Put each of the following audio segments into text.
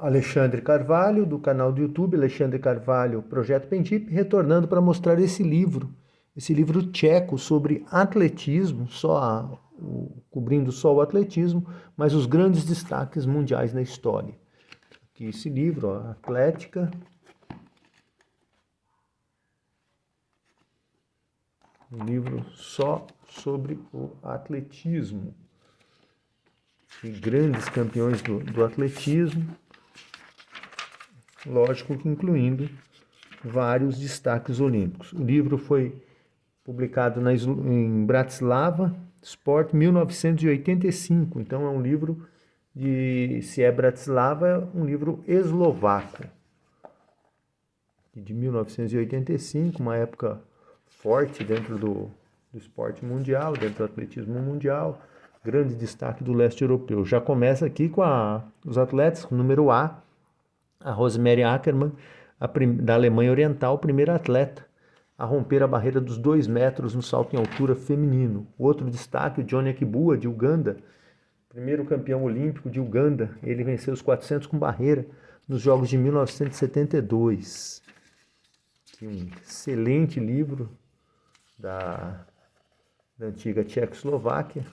Alexandre Carvalho, do canal do YouTube Alexandre Carvalho, Projeto Pendip, retornando para mostrar esse livro tcheco sobre atletismo, cobrindo só o atletismo, mas os grandes destaques mundiais na história. Aqui esse livro, ó, Atlética. Um livro só sobre o atletismo. E grandes campeões do atletismo, lógico que incluindo vários destaques olímpicos. O livro foi publicado em Bratislava, Sport, 1985. Então é um livro se é Bratislava, é um livro eslovaco. De 1985, uma época forte dentro do esporte mundial, dentro do atletismo mundial. Grande destaque do leste europeu. Já começa aqui com os atletas, número A Rosemary Ackermann, da Alemanha Oriental, primeira atleta a romper a barreira dos 2 metros no salto em altura feminino. Outro destaque, o John Akibua, de Uganda, primeiro campeão olímpico de Uganda. Ele venceu os 400 com barreira nos Jogos de 1972. Um excelente livro da antiga Tchecoslováquia.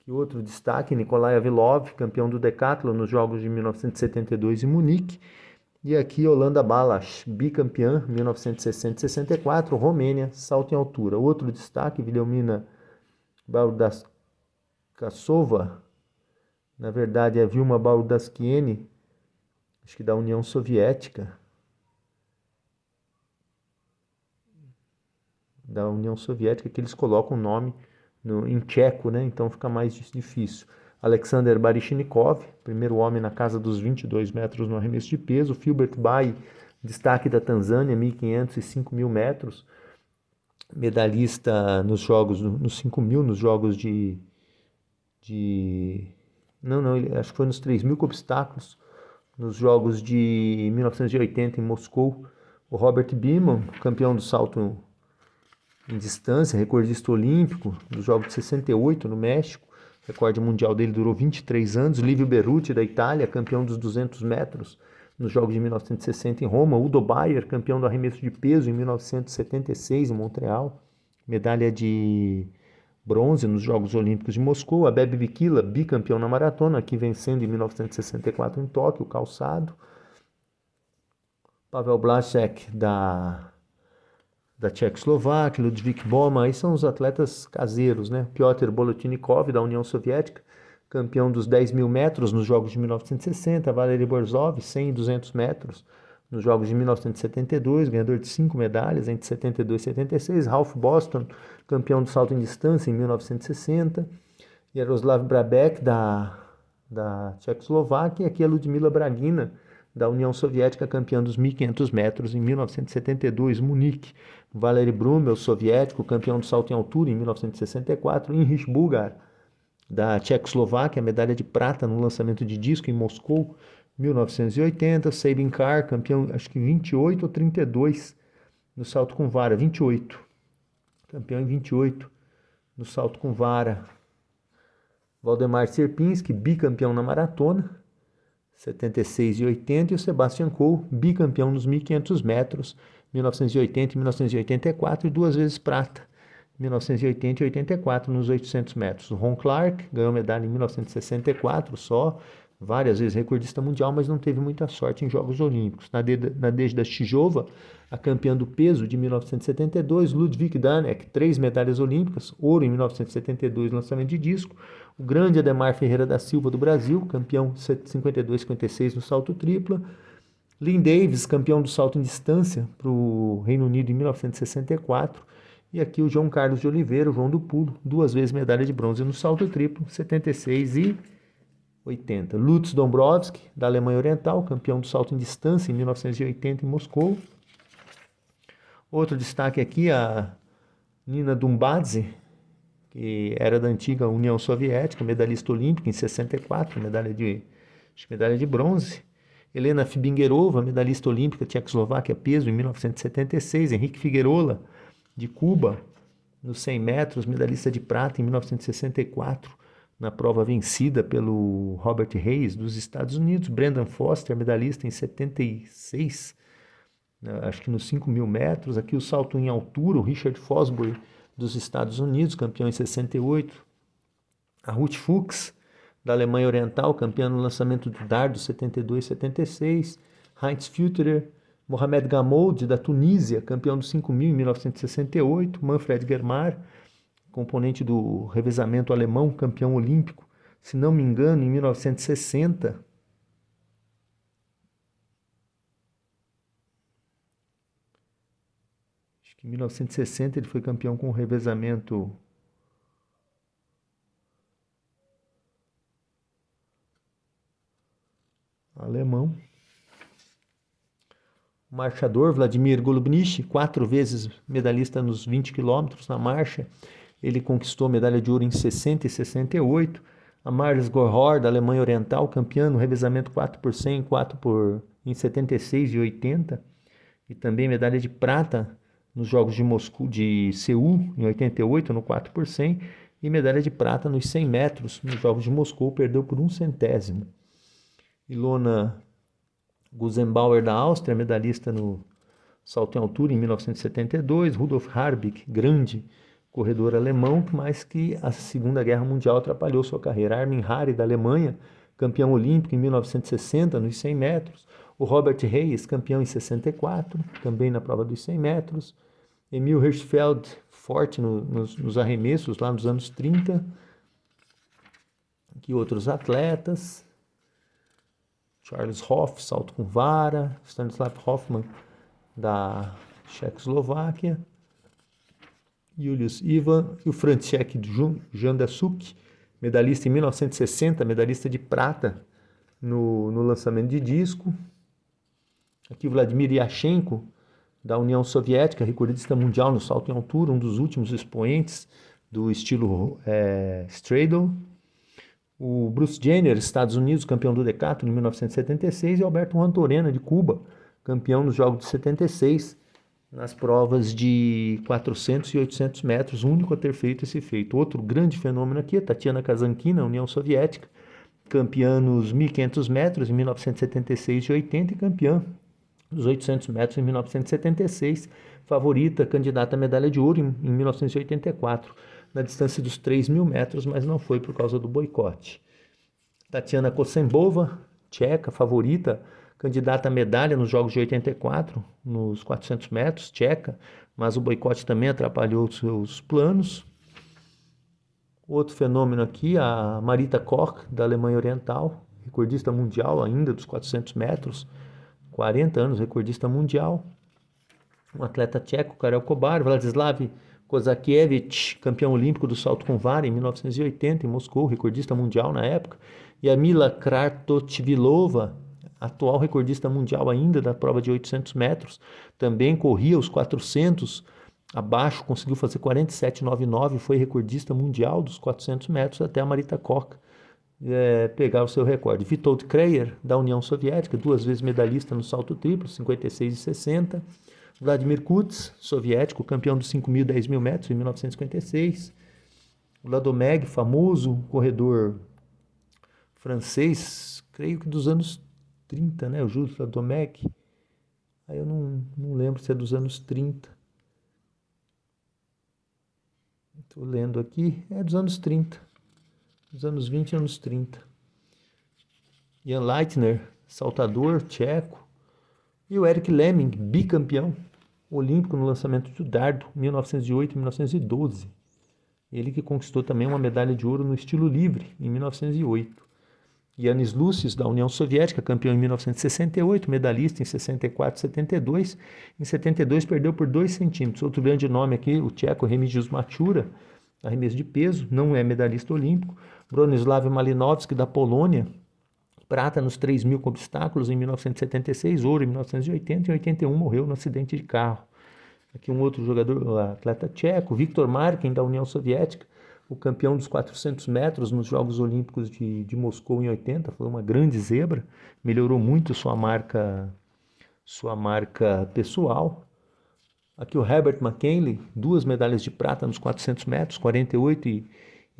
Que outro destaque, Nikolai Avilov, campeão do decathlon nos Jogos de 1972 em Munique. E aqui Holanda Balas, bicampeã, 1960 e 64, Romênia, salto em altura. Outro destaque, Vilhelmina Baldaskasova, na verdade é Vilma Baldaskiene, acho que da União Soviética. Que eles colocam o nome em tcheco, né? Então fica mais difícil. Alexander Baryshnikov, primeiro homem na casa dos 22 metros no arremesso de peso. Filbert Bayi, destaque da Tanzânia, 1.500 e 5.000 metros. Medalhista nos 5.000, nos jogos acho que foi nos 3.000 com obstáculos, nos jogos de 1980 em Moscou. O Robert Beamon, campeão do salto em distância, recordista olímpico dos Jogos de 68 no México. O recorde mundial dele durou 23 anos. Livio Berruti, da Itália, campeão dos 200 metros nos Jogos de 1960 em Roma. Udo Bayer, campeão do arremesso de peso em 1976 em Montreal. Medalha de bronze nos Jogos Olímpicos de Moscou. Abebe Bikila, bicampeão na maratona, aqui vencendo em 1964 em Tóquio, calçado. Pavel Blasek, da Tchecoslováquia, Ludwig Boma, aí são os atletas caseiros, né? Piotr Bolotnikov, da União Soviética, campeão dos 10.000 metros nos Jogos de 1960, Valery Borzov, 100 e 200 metros nos Jogos de 1972, ganhador de 5 medalhas entre 72 e 76, Ralph Boston, campeão do salto em distância em 1960, Yaroslav Brabek, da Tchecoslováquia, e aqui a Ludmila Bragina, da União Soviética, campeã dos 1.500 metros em 1972, Munique. Valery Brumel, soviético, campeão do salto em altura em 1964. Heinrich Bulgar, da Tchecoslováquia, medalha de prata no lançamento de disco em Moscou, 1980. Sabin Carr, campeão, acho que 28 ou 32 no salto com vara, 28. Campeão em 28 no salto com vara. Valdemar Sierpinski, bicampeão na maratona, 76 e 80, e o Sebastian Coe, bicampeão nos 1.500 metros, 1980 e 1984, e 2 vezes prata, 1980 e 84 nos 800 metros. O Ron Clark ganhou medalha em 1964 só, várias vezes recordista mundial, mas não teve muita sorte em Jogos Olímpicos. Nadezhda Chijova, a campeã do peso de 1972, Ludwig Danek, 3 medalhas olímpicas, ouro em 1972, lançamento de disco. O grande Ademar Ferreira da Silva, do Brasil, campeão 52-56 no salto tripla. Lynn Davis, campeão do salto em distância para o Reino Unido em 1964. E aqui o João Carlos de Oliveira, o João do Pulo, 2 vezes medalha de bronze no salto triplo, 76 e 80. Lutz Dombrowski, da Alemanha Oriental, campeão do salto em distância em 1980 em Moscou. Outro destaque aqui, a Nina Dumbadze, que era da antiga União Soviética, medalhista olímpica em 64, medalha de bronze. Helena Fibingerova, medalhista olímpica Tchecoslováquia, peso em 1976. Henrique Figueroa, de Cuba, nos 100 metros, medalhista de prata em 1964, na prova vencida pelo Robert Hayes, dos Estados Unidos. Brendan Foster, medalhista em 76, acho que nos 5.000 metros. Aqui o salto em altura, o Richard Fosbury, dos Estados Unidos, campeão em 68. A Ruth Fuchs, da Alemanha Oriental, campeã no lançamento do dardo 72-76. Heinz Fütterer. Mohamed Gamoud, da Tunísia, campeão dos 5.000 em 1968. Manfred Germar, componente do revezamento alemão, campeão olímpico, se não me engano, em 1960. Acho que em 1960 ele foi campeão com o revezamento alemão. O marchador Vladimir Golubnich, 4 vezes medalhista nos 20 quilômetros na marcha. Ele conquistou medalha de ouro em 60 e 68. A Marlies Gorhor, da Alemanha Oriental, campeã no revezamento 4 por 100, em 76 e 80. E também medalha de prata nos Jogos de Moscou, de Seul, em 88, no 4 por 100. E medalha de prata nos 100 metros nos Jogos de Moscou, perdeu por 1/100. Ilona Gusenbauer, da Áustria, medalhista no salto em altura em 1972. Rudolf Harbig, grande corredor alemão, mas que a Segunda Guerra Mundial atrapalhou sua carreira. Armin Hari, da Alemanha, campeão olímpico em 1960 nos 100 metros. O Robert Hayes, campeão em 64, também na prova dos 100 metros. Emil Hirschfeld, forte nos arremessos lá nos anos 30. Aqui outros atletas. Charles Hoff, salto com vara. Stanislav Hoffman, da Tchecoslováquia. Julius Ivan e o Franciszek Jandasuk, medalhista em 1960, medalhista de prata no lançamento de disco. Aqui o Vladimir Yashenko, da União Soviética, recordista mundial no salto em altura, um dos últimos expoentes do estilo straddle. O Bruce Jenner, Estados Unidos, campeão do decathlon em 1976, e Alberto Juan de Cuba, campeão nos Jogos de 76, nas provas de 400 e 800 metros, o único a ter feito esse feito. Outro grande fenômeno aqui é Tatiana Kazankina, União Soviética, campeã nos 1.500 metros em 1976 e 80 e campeã nos 800 metros em 1976, favorita, candidata à medalha de ouro em 1984, na distância dos 3.000 metros, mas não foi por causa do boicote. Tatiana Kosembova, tcheca, favorita, candidata à medalha nos Jogos de 84, nos 400 metros, tcheca, mas o boicote também atrapalhou os seus planos. Outro fenômeno aqui, a Marita Koch, da Alemanha Oriental, recordista mundial ainda dos 400 metros, 40 anos, recordista mundial. Um atleta tcheco, Karel Kobar, Vladislav Kozakiewicz, campeão olímpico do salto com vara em 1980 em Moscou, recordista mundial na época. E a Mila Kratochvilova, atual recordista mundial ainda da prova de 800 metros, também corria os 400 abaixo, conseguiu fazer 47,99, foi recordista mundial dos 400 metros até a Marita Koch pegar o seu recorde. Witold Kreyer, da União Soviética, 2 vezes medalhista no salto triplo, 56 e 60. Vladimir Kutz, soviético, campeão dos 5.000 e 10.000 metros em 1956. O Ladomeg, famoso corredor francês, creio que dos anos 30, né? O Jules Ladomec. Aí eu não lembro se é dos anos 30. Estou lendo aqui. É dos anos 30. Dos anos 20 e anos 30. Jan Leitner, saltador tcheco. E o Eric Lemming, bicampeão olímpico no lançamento de dardo, 1908 e 1912. Ele que conquistou também uma medalha de ouro no estilo livre, em 1908. Yanis Lucis, da União Soviética, campeão em 1968, medalhista em 64 e 72. Em 72 perdeu por 2 centímetros. Outro grande nome aqui, o tcheco Remigius Machura, arremesso de peso, não é medalhista olímpico. Bronislav Malinovski, da Polônia, prata nos 3.000 com obstáculos em 1976, ouro em 1980 e em 81 morreu no acidente de carro. Aqui um outro jogador, atleta tcheco, Viktor Markin, da União Soviética, o campeão dos 400 metros nos Jogos Olímpicos de Moscou em 80, foi uma grande zebra, melhorou muito sua marca pessoal. Aqui o Herbert McKinley, 2 medalhas de prata nos 400 metros, 48 e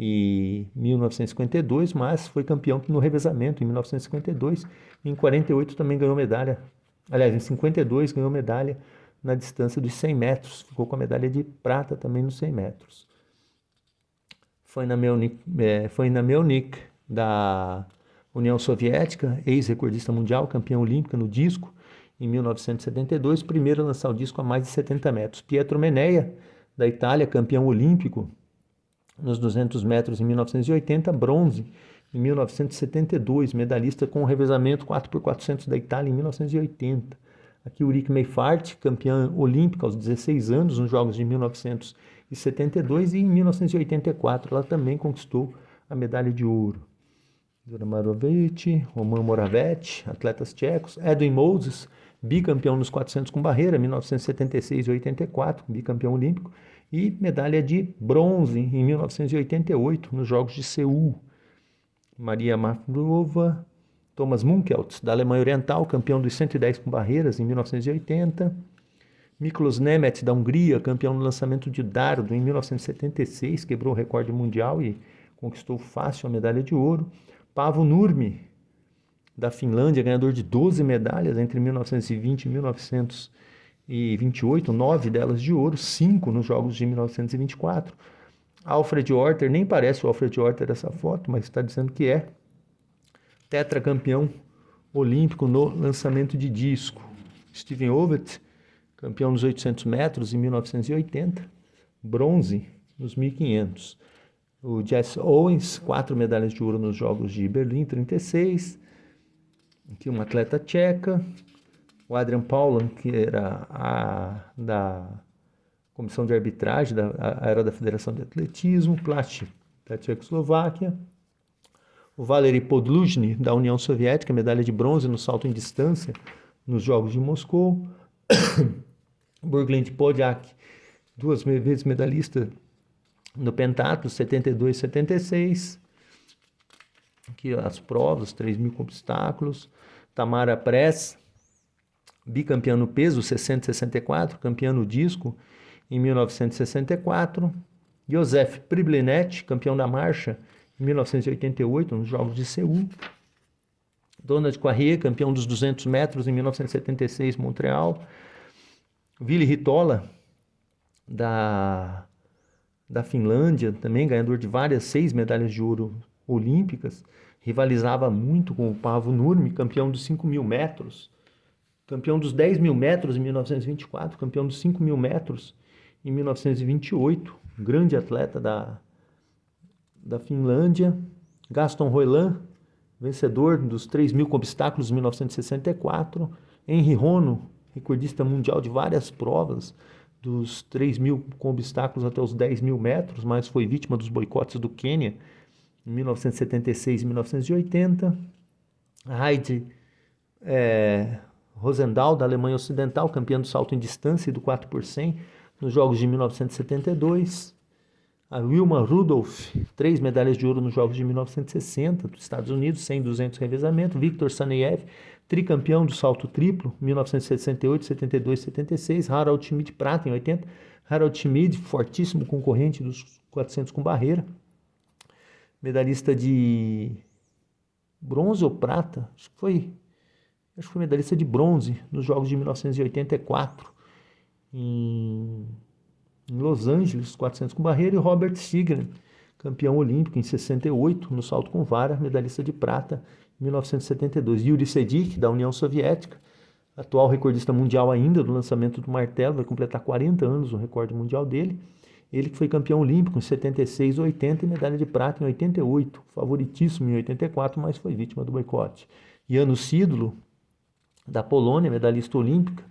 e 1952, mas foi campeão no revezamento em 1952. Em 48 também ganhou medalha. Aliás, em 52 ganhou medalha na distância dos 100 metros. Ficou com a medalha de prata também nos 100 metros. Foi na Melnik da União Soviética, ex-recordista mundial, campeã olímpica no disco, em 1972, primeiro a lançar o disco a mais de 70 metros. Pietro Meneia, da Itália, campeão olímpico nos 200 metros em 1980, bronze em 1972, medalhista com o revezamento 4x400 da Itália em 1980. Aqui Ulrike Meifart, campeã olímpica aos 16 anos nos Jogos de 1972 e em 1984 ela também conquistou a medalha de ouro. Dora Marovic, Roman Moravet, atletas tchecos, Edwin Moses, bicampeão nos 400 com barreira, 1976 e 84, bicampeão olímpico, e medalha de bronze em 1988 nos Jogos de Seul. Maria Mavlova, Thomas Munkelt, da Alemanha Oriental, campeão dos 110 com barreiras em 1980. Miklos Nemeth, da Hungria, campeão no lançamento de dardo em 1976, quebrou o recorde mundial e conquistou fácil a medalha de ouro. Paavo Nurmi, da Finlândia, ganhador de 12 medalhas entre 1920 e 1928, 9 delas de ouro, 5 nos Jogos de 1924. Alfred Orter, nem parece o Alfred Orter essa foto, mas está dizendo que é. Tetracampeão olímpico no lançamento de disco. Steven Ovett, campeão nos 800 metros em 1980, bronze nos 1500. O Jess Owens, 4 medalhas de ouro nos Jogos de Berlim, 36. Aqui uma atleta tcheca. O Adrian Paulan, que era da comissão de arbitragem, era da Federação de Atletismo. Plast, da Tchecoslováquia. O Valery Podluzhny, da União Soviética, medalha de bronze no salto em distância nos Jogos de Moscou. Burglind Podjak, 2 vezes medalhista no pentatlo, 72 e 76. Aqui as provas, 3.000 obstáculos. Tamara Press, bicampeã no peso, 60 e 64, campeã no disco em 1964. Josef Priblinet, campeão da marcha em 1988, nos Jogos de Seul. Donald Quarrier, campeão dos 200 metros em 1976, Montreal. Vili Hitola, da Finlândia, também ganhador de 6 medalhas de ouro olímpicas, rivalizava muito com o Paavo Nurmi, campeão dos 5.000 metros, campeão dos 10.000 metros em 1924, campeão dos 5.000 metros em 1928, grande atleta da Finlândia. Gaston Roiland, vencedor dos 3.000 com obstáculos em 1964. Henri Rono, recordista mundial de várias provas, dos 3.000 com obstáculos até os 10.000 metros, mas foi vítima dos boicotes do Quênia em 1976 e 1980. Heidi Rosendahl, da Alemanha Ocidental, campeã do salto em distância e do 4 por 100 nos Jogos de 1972. A Wilma Rudolph, 3 medalhas de ouro nos Jogos de 1960, dos Estados Unidos, 100 e 200 revezamento. Viktor Saneyev, tricampeão do salto triplo, 1968, 72 e 76. Harald Schmidt, prata em 80. Harald Schmidt, fortíssimo concorrente dos 400 com barreira. Medalhista de bronze ou prata? Acho que foi medalhista de bronze nos Jogos de 1984. Em Los Angeles, 400 com barreira. E Robert Stiglen, campeão olímpico em 68, no salto com vara, medalhista de prata em 1972. Yuri Sedik, da União Soviética, atual recordista mundial ainda do lançamento do martelo, vai completar 40 anos o recorde mundial dele. Ele que foi campeão olímpico em 76, 80 e medalha de prata em 88, favoritíssimo em 84, mas foi vítima do boicote. Janusz Sidlo, da Polônia, medalhista olímpico.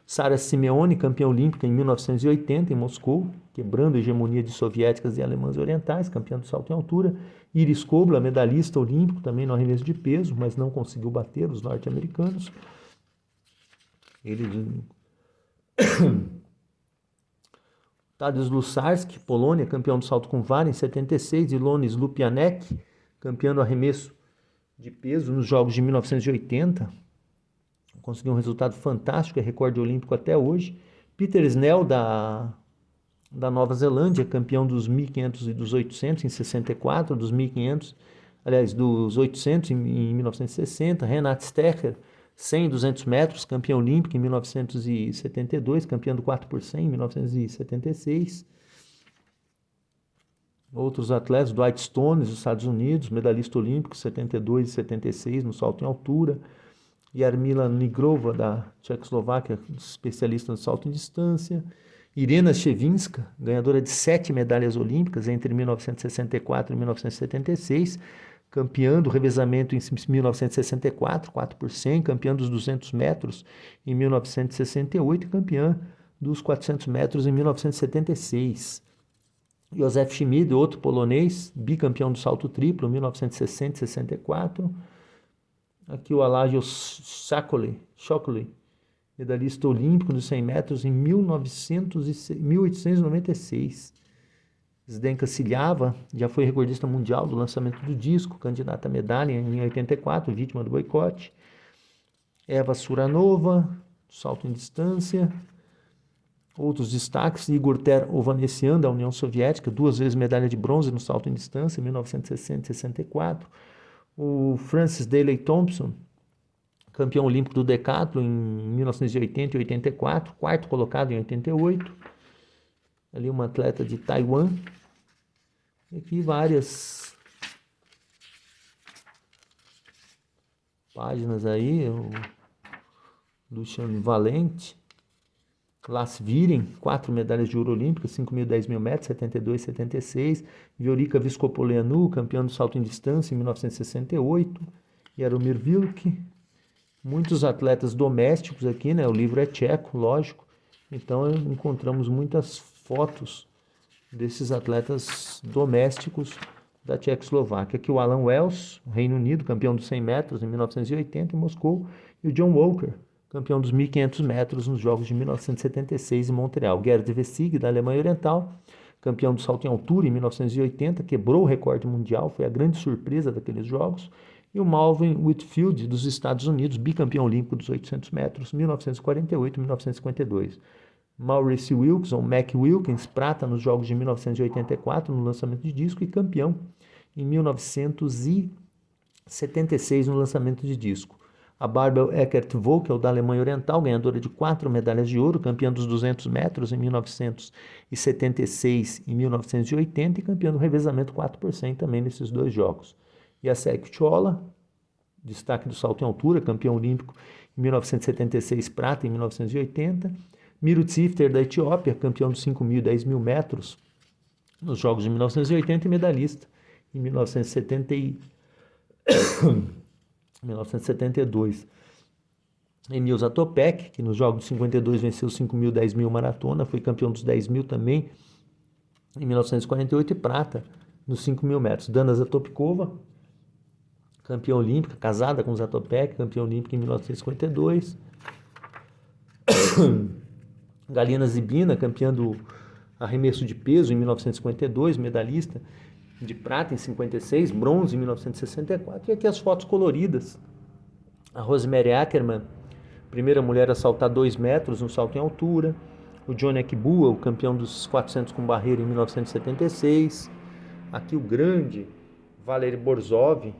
Sara Simeone, campeã olímpica em 1980 em Moscou, quebrando a hegemonia de soviéticas e alemãs orientais, campeã do salto em altura. Iris Kobla, medalhista olímpico, também no arremesso de peso, mas não conseguiu bater os norte-americanos. Tadeusz Lusarski, Polônia, campeão do salto com vara em 76. Ilonis Lupianek, campeão do arremesso de peso nos Jogos de 1980. Conseguiu um resultado fantástico, é recorde olímpico até hoje. Peter Snell, da da Nova Zelândia, campeão dos 1.500 e dos 800 em 64, dos 1.500, aliás, dos 800 em 1960, Renat Stecher, 100 e 200 metros, campeão olímpico em 1972, campeão do 4 por 100 em 1976. Outros atletas, Dwight Stones, dos Estados Unidos, medalhista olímpico, 72 e 76 no salto em altura. Jarmila Nigrova, da Tchecoslováquia, especialista no salto em distância. Irina Shevchinska, ganhadora de 7 medalhas olímpicas entre 1964 e 1976, campeã do revezamento em 1964, 4 por 100, campeã dos 200 metros em 1968 e campeã dos 400 metros em 1976. Józef Schmid, outro polonês, bicampeão do salto triplo, 1960 e 64. Aqui o Alagio Shokly, medalhista olímpico dos 100 metros em 1896. Zdenka Siljava já foi recordista mundial do lançamento do disco, candidata à medalha em 84, vítima do boicote. Eva Suranova, salto em distância. Outros destaques, Igor Ter-Ovanesyan, da União Soviética, 2 vezes medalha de bronze no salto em distância, em 1960 e 64. O Francis Daley Thompson, campeão olímpico do decathlon em 1980 e 84, quarto colocado em 88. Ali uma atleta de Taiwan. E aqui várias páginas aí, o Luciano Valente. Lars Viren, 4 medalhas de ouro olímpica, 5.000 e 10.000 metros, 72 e 76. Viorica Viskopoleanu, campeão do salto em distância em 1968. Jaromir Vilk. Muitos atletas domésticos aqui, né? O livro é tcheco, lógico. Então encontramos muitas fotos desses atletas domésticos da Tchecoslováquia. Aqui o Alan Wells, Reino Unido, campeão dos 100 metros em 1980 em Moscou. E o John Walker, campeão dos 1.500 metros nos Jogos de 1976 em Montreal. Gerd Wessig, da Alemanha Oriental, campeão do salto em altura em 1980, quebrou o recorde mundial, foi a grande surpresa daqueles Jogos. E o Malvin Whitfield, dos Estados Unidos, bicampeão olímpico dos 800 metros, 1948 e 1952. Maurice Wilkinson, Mac Wilkins, prata nos Jogos de 1984 no lançamento de disco e campeão em 1976 no lançamento de disco. A Barbel Eckert-Volkel, da Alemanha Oriental, ganhadora de 4 medalhas de ouro, campeã dos 200 metros em 1976 e 1980 e campeã do revezamento 4 por 100 também nesses 2 jogos. Jacek Chola, destaque do salto em altura, campeão olímpico em 1976, prata em 1980. Miro Tzifter, da Etiópia, campeão dos 5.000 e 10.000 metros nos Jogos de 1980 e medalhista em 1972. Emil Zatopek, que nos Jogos de 52 venceu 5.000 e 10.000 maratona, foi campeão dos 10.000 também em 1948 e prata nos 5.000 metros. Dana Zatopkova, campeã olímpica, casada com Zatopek, campeã olímpica em 1952. Galina Zibina, campeã do arremesso de peso em 1952, medalhista de prata em 56, bronze em 1964. E aqui as fotos coloridas. A Rosemary Ackerman, primeira mulher a saltar 2 metros no salto em altura. O Johnny Akbua, o campeão dos 400 com barreira em 1976. Aqui o grande Valery Borzov,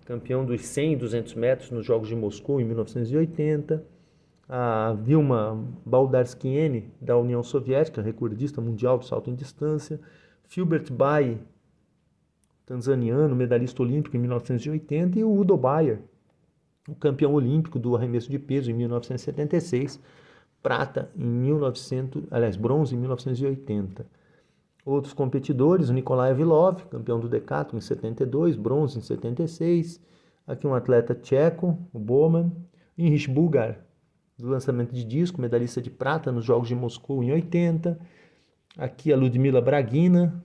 campeão dos 100 e 200 metros nos Jogos de Moscou em 1980. A Vilma Baldarskiene, da União Soviética, recordista mundial do salto em distância. Filbert Bayi, tanzaniano, medalhista olímpico em 1980. E o Udo Bayer, o campeão olímpico do arremesso de peso em 1976, prata em bronze em 1980. Outros competidores, o Nikolai Avilov, campeão do decathlon em 72, bronze em 76. Aqui um atleta tcheco, o Bowman. Heinrich Bulgar, do lançamento de disco, medalhista de prata nos Jogos de Moscou em 80. Aqui a Ludmila Bragina,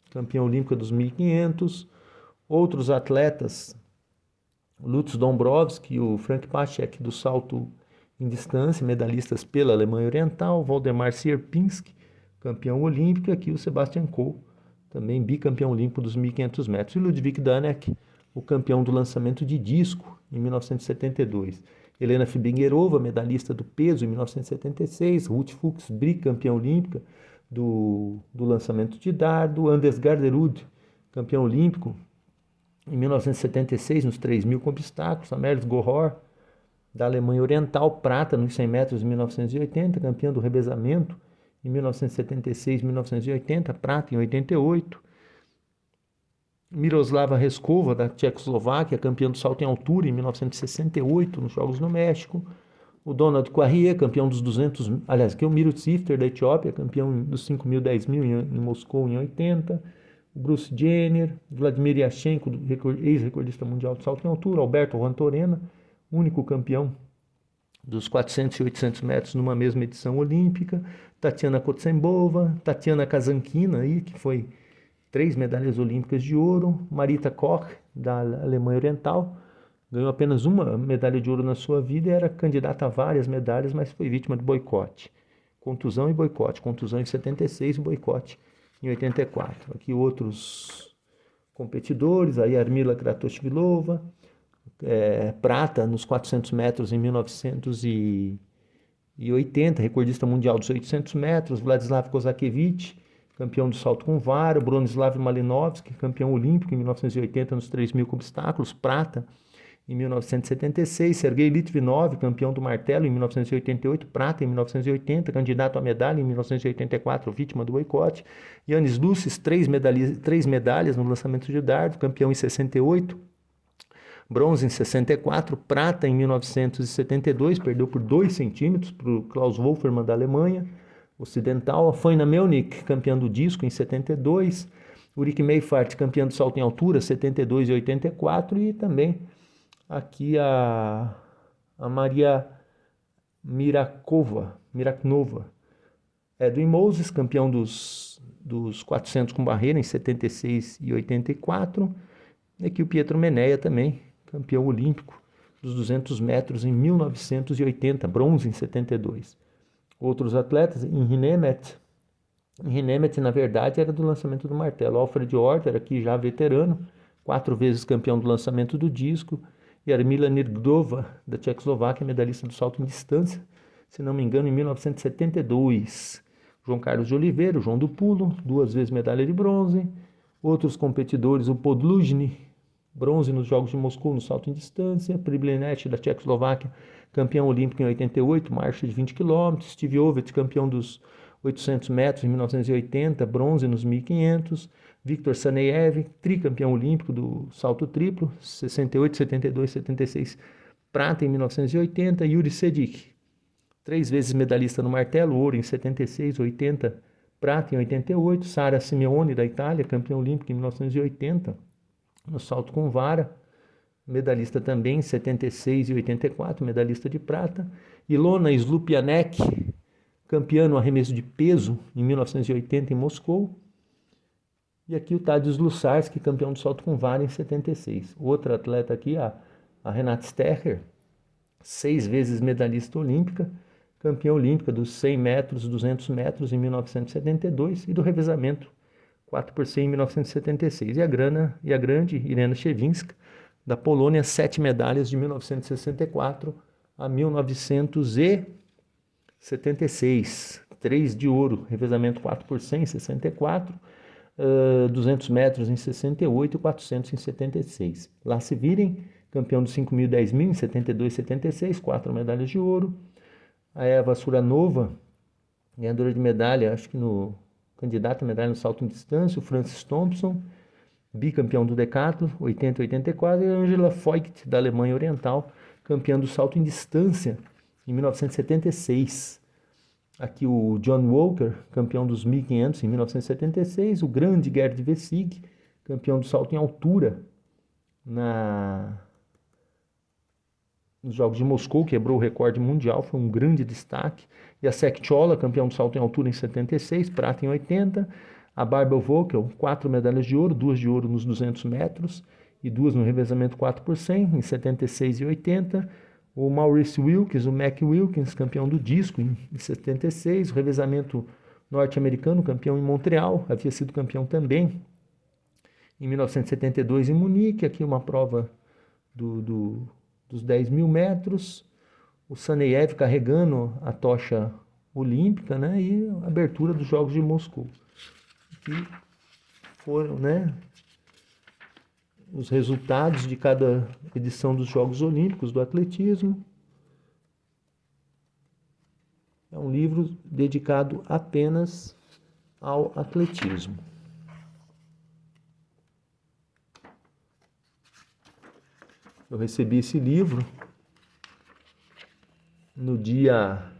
campeã olímpica dos 1.500. Outros atletas, Lutz Dombrovski e o Frank Pacek, do salto em distância, medalhistas pela Alemanha Oriental. Waldemar Sierpinski, campeão olímpico. Aqui o Sebastian Coe, também bicampeão olímpico dos 1.500 metros. E Ludwig Danek, o campeão do lançamento de disco em 1972. Helena Fibingerova, medalhista do peso em 1976. Ruth Fuchs, bicampeã olímpica do lançamento de dardo. Anders Garderud, campeão olímpico em 1976 nos 3.000 com obstáculos. Amerlis Gohor, da Alemanha Oriental, prata nos 100 metros em 1980, campeão do revezamento em 1976 e 1980, prata em 88. Miroslava Reskova, da Tchecoslováquia, campeão do salto em altura em 1968 nos Jogos no México. O Donald Quarrier, campeão dos 200, aliás, aqui é o Miro Sifter, da Etiópia, campeão dos 5.000, 10.000 em Moscou em 80. O Bruce Jenner, Vladimir Yashchenko, ex-recordista mundial de salto em altura. Alberto Rantorena, único campeão dos 400 e 800 metros numa mesma edição olímpica. Tatiana Kotsembova, Tatiana Kazankina, aí, que foi 3 medalhas olímpicas de ouro. Marita Koch, da Alemanha Oriental, ganhou apenas uma medalha de ouro na sua vida e era candidata a várias medalhas, mas foi vítima de boicote. Contusão e boicote. Contusão em 76 e boicote em 84. Aqui outros competidores, a Yarmila Kratochvilova, prata nos 400 metros em 1980, recordista mundial dos 800 metros. Vladislav Kozakiewicz, campeão do salto com vara. Bronislav Malinovski, campeão olímpico em 1980 nos 3.000 com obstáculos, prata em 1976. Sergei Litvinov, campeão do martelo em 1988, prata em 1980, candidato à medalha em 1984, vítima do boicote. Yanis Lucis, 3 medalhas no lançamento de dardo, campeão em 68, bronze em 64, prata em 1972, perdeu por 2 centímetros para o Klaus Wolfermann da Alemanha Ocidental. A Foina Melnik, campeã do disco em 72, Ulrike Meifert, campeã do salto em altura, 72 e 84, e também aqui a Maria Miraknova, Edwin Moses, campeão dos 400 com barreira em 76 e 84, e aqui o Pietro Meneia também, campeão olímpico dos 200 metros em 1980, bronze em 72. Outros atletas, em Rinemet, na verdade, era do lançamento do martelo. Alfred Orter, aqui já veterano, 4 vezes campeão do lançamento do disco. Yarmila Nirgdova, da Tchecoslováquia, medalhista do salto em distância, se não me engano, em 1972. João Carlos de Oliveira, o João do Pulo, 2 vezes medalha de bronze. Outros competidores, o Podluzhny, bronze nos Jogos de Moscou no salto em distância. Priblinet, da Tchecoslováquia, campeão olímpico em 88, marcha de 20 km. Steve Ovett, campeão dos 800 metros em 1980, bronze nos 1.500. Viktor Saneyev, tricampeão olímpico do salto triplo, 68, 72, 76, prata em 1980. Yuri Sedik, 3 vezes medalhista no martelo, ouro em 76, 80, prata em 88. Sara Simeone, da Itália, campeão olímpico em 1980, no salto com vara, medalhista também em 76 e 84, medalhista de prata. Ilona Slupianek, campeã no arremesso de peso em 1980 em Moscou. E aqui o Tadeusz Lusarski, campeão do salto com vara em 76. Outra atleta aqui, a Renate Stecher, 6 vezes medalhista olímpica, campeã olímpica dos 100 metros, 200 metros em 1972 e do revezamento 4x100 em 1976. E a grande Irena Shevchinska, da Polônia, 7 medalhas de 1964 a 1976. 3 de ouro, revezamento 4x100 em 64, 200 metros em 68 e 400 em 76. Lá se virem, campeão dos 5.000 e 10.000 em 72 e 76, 4 medalhas de ouro. A Eva Suranova, ganhadora de medalha, acho que candidata a medalha no salto em distância. O Francis Thompson, bicampeão do decathlon, 80 e 84. E a Angela Voigt, da Alemanha Oriental, campeã do salto em distância em 1976. Aqui o John Walker, campeão dos 1.500 em 1976. O grande Gerd Wessig, campeão do salto em altura nos Jogos de Moscou, quebrou o recorde mundial, foi um grande destaque. E a Sek Chola, campeão do salto em altura em 76, prata em 80. A Barbel Vokel, 4 medalhas de ouro, 2 de ouro nos 200 metros e 2 no revezamento 4x100 em 76 e 80. O Maurice Wilkins, o Mac Wilkins, campeão do disco em 76, o revezamento norte-americano, campeão em Montreal, havia sido campeão também em 1972 em Munique. Aqui uma prova dos 10.000 metros. O Saneyev carregando a tocha olímpica, né, e a abertura dos Jogos de Moscou. Que foram, né, os resultados de cada edição dos Jogos Olímpicos do atletismo. É um livro dedicado apenas ao atletismo. Eu recebi esse livro no dia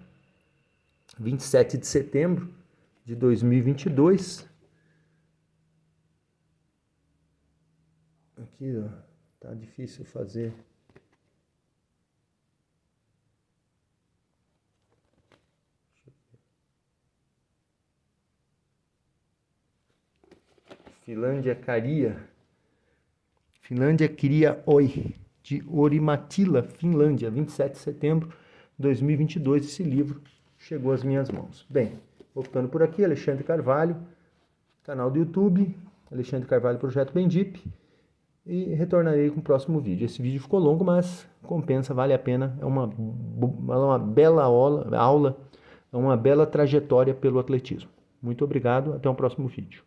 27 de setembro de 2022. Aqui, ó, tá difícil fazer. Finlândia Kiria Oi, de Orimatila, Finlândia, 27 de setembro de 2022. Esse livro chegou às minhas mãos. Bem, vou ficando por aqui. Alexandre Carvalho, canal do YouTube, Alexandre Carvalho Projeto Bendip, e retornarei com o próximo vídeo. Esse vídeo ficou longo, mas compensa, vale a pena. É uma bela aula, é uma bela trajetória pelo atletismo. Muito obrigado, até o próximo vídeo.